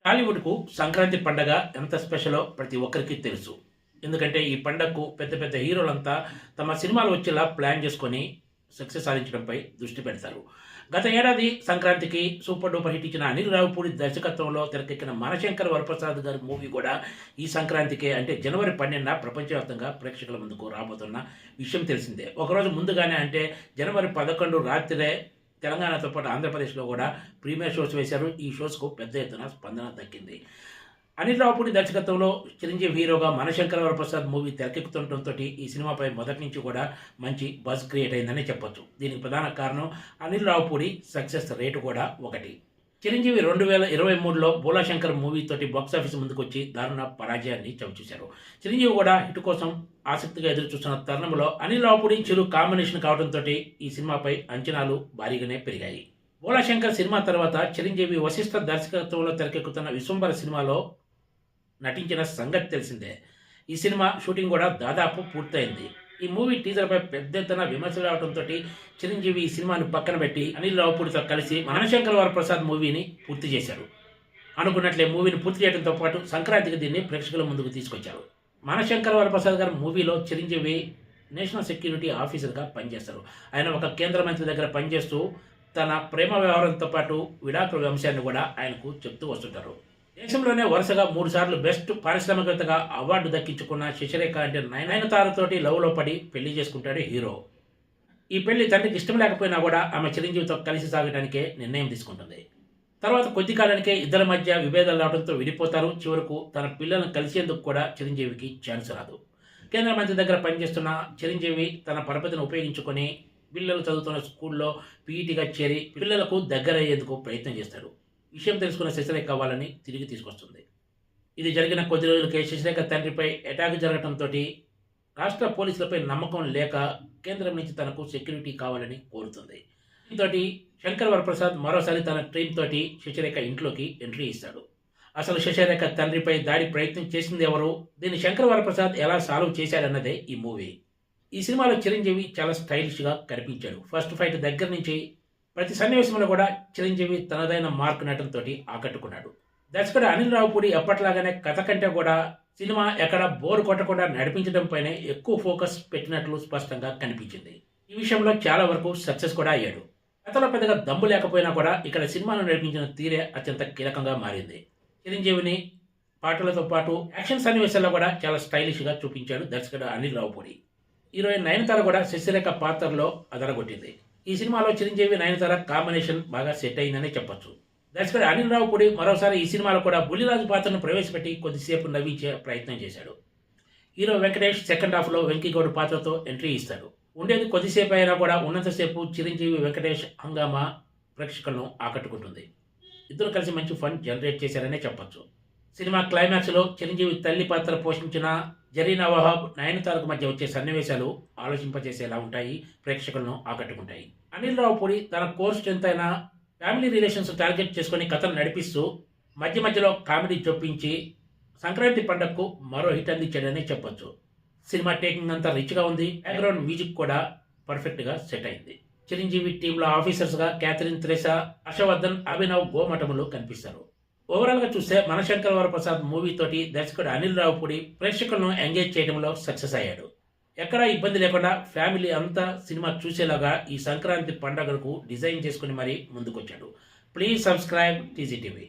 టాలీవుడ్‌కు సంక్రాంతి పండగ ఎంత స్పెషలో ప్రతి ఒక్కరికి తెలుసు. ఎందుకంటే ఈ పండగకు పెద్ద పెద్ద హీరోలంతా తమ సినిమాలు వచ్చేలా ప్లాన్ చేసుకొని సక్సెస్ సాధించడంపై దృష్టి పెడతారు. గత ఏడాది సంక్రాంతికి సూపర్ డూపర్ హిట్ ఇచ్చిన అనిల్ రావిపూడి దర్శకత్వంలో తెరకెక్కిన మనశంకర్ వరప్రసాద్ గారి మూవీ కూడా ఈ సంక్రాంతికే అంటే జనవరి 12న ప్రపంచవ్యాప్తంగా ప్రేక్షకుల ముందుకు రాబోతున్న విషయం తెలిసిందే. ఒకరోజు ముందుగానే అంటే జనవరి 11 రాత్రే తెలంగాణతో పాటు ఆంధ్రప్రదేశ్లో కూడా ప్రీమియర్ షోస్ వేశారు. ఈ షోస్కు పెద్ద ఎత్తున స్పందన దక్కింది. అనిల్ రావిపూడి దర్శకత్వంలో చిరంజీవి హీరోగా మనశంకర వరప్రసాద్ మూవీ తెరకెక్కుతుండటంతో ఈ సినిమాపై మొదటి నుంచి కూడా మంచి బజ్ క్రియేట్ అయిందని చెప్పొచ్చు. దీనికి ప్రధాన కారణం అనిల్ రావిపూడి సక్సెస్ రేటు కూడా ఒకటి. చిరంజీవి 2023లో బోలాశంకర్ మూవీతోటి బాక్సాఫీస్ ముందుకొచ్చి దారుణ పరాజయాన్ని చవిచూశారు. చిరంజీవి కూడా హిట్ కోసం ఆసక్తిగా ఎదురు చూస్తున్న తరుణంలో అనిల్ రావిపూడి చిరు కాంబినేషన్ కావడంతో ఈ సినిమాపై అంచనాలు భారీగానే పెరిగాయి. బోలాశంకర్ సినిమా తర్వాత చిరంజీవి వశిష్ఠ దర్శకత్వంలో తెరకెక్కుతున్న విశ్వంబర సినిమాలో నటించిన సంగతి తెలిసిందే. ఈ సినిమా షూటింగ్ కూడా దాదాపు పూర్తయింది. ఈ మూవీ టీజర్పై పెద్ద ఎత్తున విమర్శలు రావడంతో చిరంజీవి ఈ సినిమాను పక్కన పెట్టి అనిల్ రావిపూడితో కలిసి మనశంకర్ వరప్రసాద్ మూవీని పూర్తి చేశారు. అనుకున్నట్లే మూవీని పూర్తి చేయడంతో పాటు సంక్రాంతికి దీన్ని ప్రేక్షకుల ముందుకు తీసుకొచ్చారు. మనశంకర్ వరప్రసాద్ గారి మూవీలో చిరంజీవి నేషనల్ సెక్యూరిటీ ఆఫీసర్గా పనిచేస్తారు. ఆయన ఒక కేంద్ర మంత్రి దగ్గర పనిచేస్తూ తన ప్రేమ వ్యవహారంతో పాటు విడాకుల అంశాన్ని కూడా ఆయనకు చెప్తూ వస్తుంటారు. దేశంలోనే వరుసగా 3 సార్లు బెస్ట్ పారిశ్రామికవేత్తగా అవార్డు దక్కించుకున్న శశిరేఖ అంటే నయనతారతోటి లవ్లో పడి పెళ్లి చేసుకుంటాడు హీరో. ఈ పెళ్లి తండ్రికి ఇష్టం లేకపోయినా కూడా ఆమె చిరంజీవితో కలిసి సాగడానికే నిర్ణయం తీసుకుంటుంది. తర్వాత కొద్ది కాలానికే ఇద్దరి మధ్య విభేదాలు రావడంతో విడిపోతారు. చివరకు తన పిల్లలను కలిసేందుకు కూడా చిరంజీవికి ఛాన్స్ రాదు. కేంద్ర మంత్రి దగ్గర పనిచేస్తున్న చిరంజీవి తన పరపతిని ఉపయోగించుకొని పిల్లలు చదువుతున్న స్కూల్లో పీఈటీగా చేరి పిల్లలకు దగ్గర అయ్యేందుకు ప్రయత్నం చేస్తాడు. విషయం తెలుసుకున్న శశిరేఖ వాళ్ళని తిరిగి తీసుకొస్తుంది. ఇది జరిగిన కొద్ది రోజులకే శశిరేఖ తండ్రిపై అటాక్ జరగడంతో రాష్ట్ర పోలీసులపై నమ్మకం లేక కేంద్రం నుంచి తనకు సెక్యూరిటీ కావాలని కోరుతుంది. దీంతో శంకర్ వరప్రసాద్ మరోసారి తన టీమ్ తోటి శశిరేఖ ఇంట్లోకి ఎంట్రీ ఇస్తాడు. అసలు శశిరేఖ తండ్రిపై దాడి ప్రయత్నం చేసింది ఎవరు, దీన్ని శంకర్ వరప్రసాద్ ఎలా సాల్వ్ చేశాడన్నదే ఈ మూవీ. ఈ సినిమాలో చిరంజీవి చాలా స్టైలిష్గా కనిపించాడు. ఫస్ట్ ఫైట్ దగ్గర నుంచి ప్రతి సన్నివేశంలో కూడా చిరంజీవి తనదైన మార్క్ నటనతో ఆకట్టుకున్నాడు. దర్శకుడు అనిల్ రావిపూడి ఎప్పట్లాగానే కథ కంటే కూడా సినిమా ఎక్కడ బోర్ కొట్టకుండా నడిపించడంపైనే ఎక్కువ ఫోకస్ పెట్టినట్లు స్పష్టంగా కనిపించింది. ఈ విషయంలో చాలా వరకు సక్సెస్ కూడా అయ్యాడు. కథలో పెద్దగా దమ్ము లేకపోయినా కూడా ఇక్కడ సినిమాను నడిపించిన తీరే అత్యంత కీలకంగా మారింది. చిరంజీవిని పాటలతో పాటు యాక్షన్ సన్నివేశాల్లో కూడా చాలా స్టైలిష్గా చూపించాడు దర్శకుడు అనిల్ రావిపూడి. హీరోయిన్ నయనతార కూడా శశిరేఖ పాత్రలో అదరగొట్టింది. ఈ సినిమాలో చిరంజీవి నయనతార కాంబినేషన్ బాగా సెట్ అయిందనే చెప్పొచ్చు. దర్శకుడు అనిల్ రావిపూడి మరోసారి ఈ సినిమాలో కూడా బుల్లిరాజు పాత్రను ప్రవేశపెట్టి కొద్దిసేపు నవ్వించే ప్రయత్నం చేశాడు. హీరో వెంకటేష్ సెకండ్ హాఫ్లో వెంకీగౌడ్ పాత్రతో ఎంట్రీ ఇస్తాడు. ఉండేది కొద్దిసేపు అయినా కూడా ఉన్నంతసేపు చిరంజీవి వెంకటేష్ హంగామా ప్రేక్షకులను ఆకట్టుకుంటుంది. ఇద్దరు కలిసి మంచి ఫన్ జనరేట్ చేశారనే చెప్పొచ్చు. సినిమా క్లైమాక్స్లో చిరంజీవి తల్లి పాత్ర పోషించిన జరీనా వహాబ్ నయనతారకు మధ్య వచ్చే సన్నివేశాలు ఆలోచింపజేసేలా ఉంటాయి, ప్రేక్షకులను ఆకట్టుకుంటాయి. అనిల్ రావిపూడి తన కోర్ స్ట్రెంత్ అయిన ఫ్యామిలీ రిలేషన్స్ టార్గెట్ చేసుకుని కథను నడిపిస్తూ మధ్య మధ్యలో కామెడీ చొప్పించి సంక్రాంతి పండగకు మరో హిట్ అందించాడనే చెప్పొచ్చు. సినిమా టేకింగ్ అంతా రిచ్గా ఉంది. బ్యాక్గ్రౌండ్ మ్యూజిక్ కూడా పర్ఫెక్ట్గా సెట్ అయింది. చిరంజీవి టీంలో ఆఫీసర్స్గా క్యాథరిన్ త్రెసా, హర్షవర్ధన్, అభినవ్ గోమటములు కనిపిస్తారు. ఓవరాల్గా చూస్తే మనశంకర్ వరప్రసాద్ మూవీతోటి దర్శకుడు అనిల్ రావిపూడి ప్రేక్షకులను ఎంగేజ్ చేయడంలో సక్సెస్ అయ్యాడు. ఎక్కడా ఇబ్బంది లేకుండా ఫ్యామిలీ అంతా సినిమా చూసేలాగా ఈ సంక్రాంతి పండుగలకు డిజైన్ చేసుకుని మరీ ముందుకొచ్చాడు. Please subscribe TGTV.